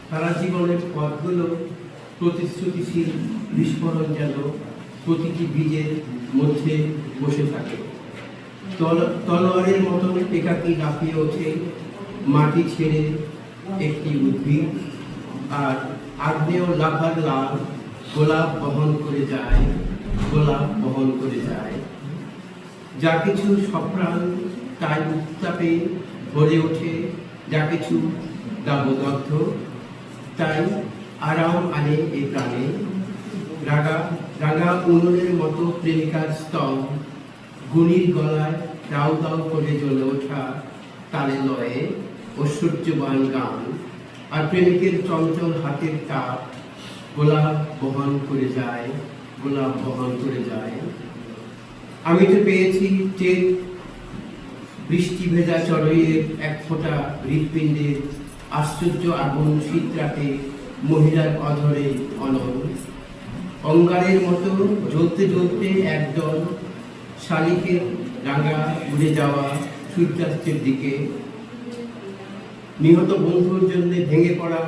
সারা জীবনের পথগুলো প্রতিশ্রুতিশীল বিস্ফোরণ যেন প্রতিটি বীজের মধ্যে বসে থাকে। তলোয়ারের মতো একাকী লাফিয়ে ওঠে মাটি ছেড়ে একটি উদ্ভিদ, আর আগ্নেয় লাভার লাল গোলাপ বহন করে যায়, গোলাপ বহন করে যায়। যা কিছু সপ্রাণ তাই উত্তাপে ভরে ওঠে, যা কিছু দাবদগ্ধ তাই আরাম আনে এই প্রাণে। রাঙা উনুনের মতো প্রেমিকার স্তন, গুণীর গলায় দাউ দাউ করে জ্বলে ওঠা তালে লয়ে ঐশ্বর্যবান গান, আর প্রেমিকের চঞ্চল হাতের তাপ গোলাপ বহন করে যায়, গোলাপ বহন করে যায়। আমি তো পেয়েছি টেক বৃষ্টি ভেজা চড়ইয়ের এক ফোঁটা হৃৎপিণ্ডের আশ্চর্য আগুন শীত রাতে মহিলার অধরে অনল অঙ্গারের মতো জ্বলতে জ্বলতে একদল শালিকের রাঙা উড়ে যাওয়া সূর্যাস্তের দিকে। নিহত বন্ধুর জন্য ভেঙে পড়া